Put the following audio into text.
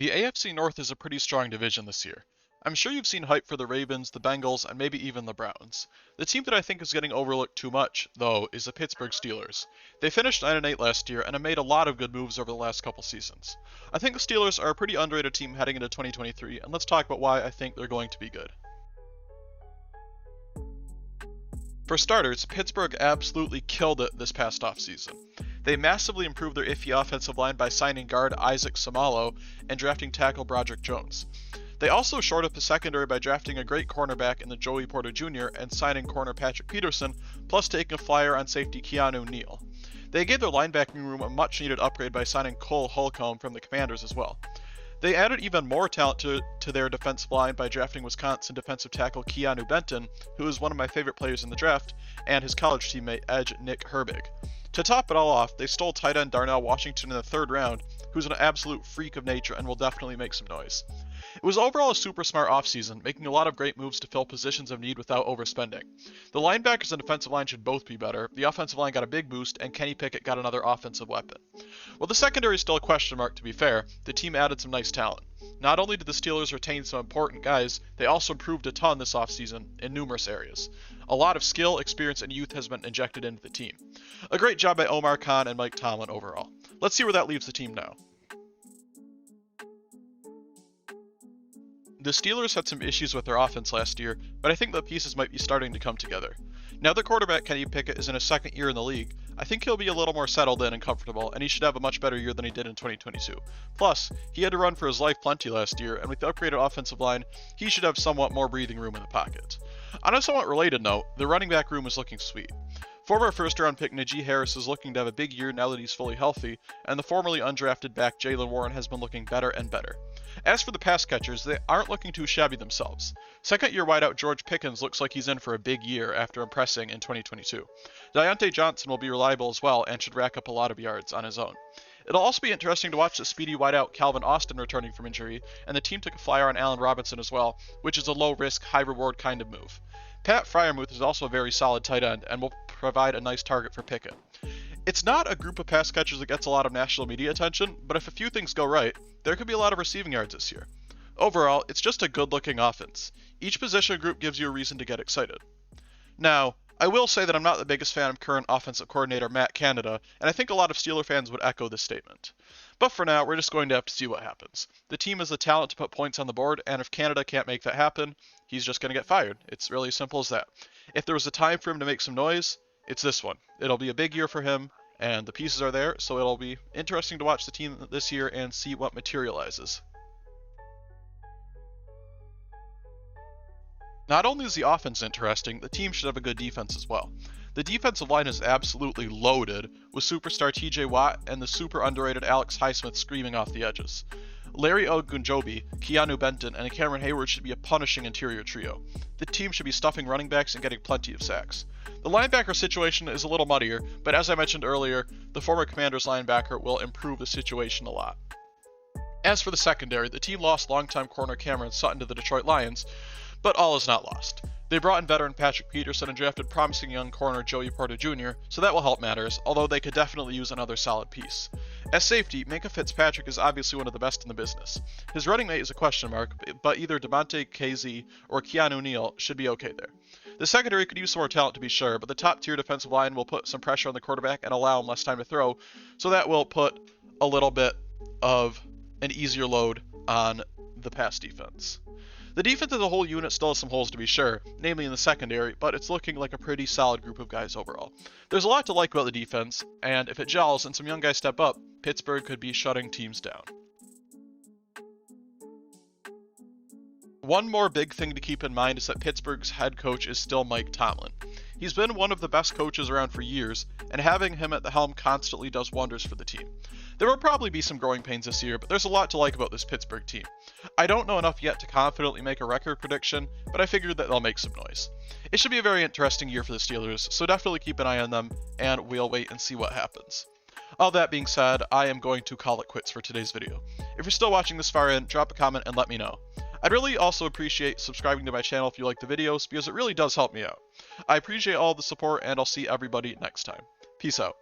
The AFC North is a pretty strong division this year. I'm sure you've seen hype for the Ravens, the Bengals, and maybe even the Browns. The team that I think is getting overlooked too much, though, is the Pittsburgh Steelers. They finished 9-8 last year and have made a lot of good moves over the last couple seasons. I think the Steelers are a pretty underrated team heading into 2023, and let's talk about why I think they're going to be good. For starters, Pittsburgh absolutely killed it this past offseason. They massively improved their iffy offensive line by signing guard Isaac Seumalo and drafting tackle Broderick Jones. They also shored up the secondary by drafting a great cornerback in the Joey Porter Jr. and signing corner Patrick Peterson, plus taking a flyer on safety Keeanu Benton. They gave their linebacking room a much needed upgrade by signing Cole Holcomb from the Commanders as well. They added even more talent to their defensive line by drafting Wisconsin defensive tackle Keeanu Benton, who is one of my favorite players in the draft, and his college teammate edge Nick Herbig. To top it all off, they stole tight end Darnell Washington in the third round, who's an absolute freak of nature and will definitely make some noise. It was overall a super smart offseason, making a lot of great moves to fill positions of need without overspending. The linebackers and defensive line should both be better, the offensive line got a big boost, and Kenny Pickett got another offensive weapon. While the secondary is still a question mark to be fair, the team added some nice talent. Not only did the Steelers retain some important guys, they also improved a ton this offseason in numerous areas. A lot of skill, experience, and youth has been injected into the team. A great job by Omar and Mike Tomlin overall. Let's see where that leaves the team now. The Steelers had some issues with their offense last year, but I think the pieces might be starting to come together. Now that quarterback Kenny Pickett is in his second year in the league, I think he'll be a little more settled in and comfortable, and he should have a much better year than he did in 2022. Plus, he had to run for his life plenty last year, and with the upgraded offensive line, he should have somewhat more breathing room in the pocket. On a somewhat related note, the running back room is looking sweet. Former first-round pick Najee Harris is looking to have a big year now that he's fully healthy, and the formerly undrafted back Jaylen Warren has been looking better and better. As for the pass catchers, they aren't looking too shabby themselves. Second-year wideout George Pickens looks like he's in for a big year after impressing in 2022. Deontay Johnson will be reliable as well and should rack up a lot of yards on his own. It'll also be interesting to watch the speedy wideout Calvin Austin returning from injury, and the team took a flyer on Allen Robinson as well, which is a low-risk, high-reward kind of move. Pat Freiermuth is also a very solid tight end and will provide a nice target for Pickett. It's not a group of pass catchers that gets a lot of national media attention, but if a few things go right, there could be a lot of receiving yards this year. Overall, it's just a good-looking offense. Each position group gives you a reason to get excited. Now, I will say that I'm not the biggest fan of current offensive coordinator Matt Canada, and I think a lot of Steeler fans would echo this statement. But for now, we're just going to have to see what happens. The team has the talent to put points on the board, and if Canada can't make that happen, he's just going to get fired. It's really as simple as that. If there was a time for him to make some noise, it's this one. It'll be a big year for him, and the pieces are there, so it'll be interesting to watch the team this year and see what materializes. Not only is the offense interesting, the team should have a good defense as well. The defensive line is absolutely loaded, with superstar TJ Watt and the super underrated Alex Highsmith screaming off the edges. Larry Ogunjobi, Keeanu Benton, and Cameron Heyward should be a punishing interior trio. The team should be stuffing running backs and getting plenty of sacks. The linebacker situation is a little muddier, but as I mentioned earlier, the former Commanders linebacker will improve the situation a lot. As for the secondary, the team lost longtime corner Cameron Sutton to the Detroit Lions, but all is not lost. They brought in veteran Patrick Peterson and drafted promising young corner Joey Porter Jr., so that will help matters, although they could definitely use another solid piece. As safety, Minkah Fitzpatrick is obviously one of the best in the business. His running mate is a question mark, but either Devontae KZ or Keeanu Benton should be okay there. The secondary could use some more talent to be sure, but the top-tier defensive line will put some pressure on the quarterback and allow him less time to throw, so that will put a little bit of an easier load on the pass defense. The defense as a whole unit still has some holes to be sure, namely in the secondary, but it's looking like a pretty solid group of guys overall. There's a lot to like about the defense, and if it gels and some young guys step up, Pittsburgh could be shutting teams down. One more big thing to keep in mind is that Pittsburgh's head coach is still Mike Tomlin. He's been one of the best coaches around for years, and having him at the helm constantly does wonders for the team. There will probably be some growing pains this year, but there's a lot to like about this Pittsburgh team. I don't know enough yet to confidently make a record prediction, but I figured that they'll make some noise. It should be a very interesting year for the Steelers, so definitely keep an eye on them, and we'll wait and see what happens. All that being said, I am going to call it quits for today's video. If you're still watching this far in, drop a comment and let me know. I'd really also appreciate subscribing to my channel if you like the videos, because it really does help me out. I appreciate all the support, and I'll see everybody next time. Peace out.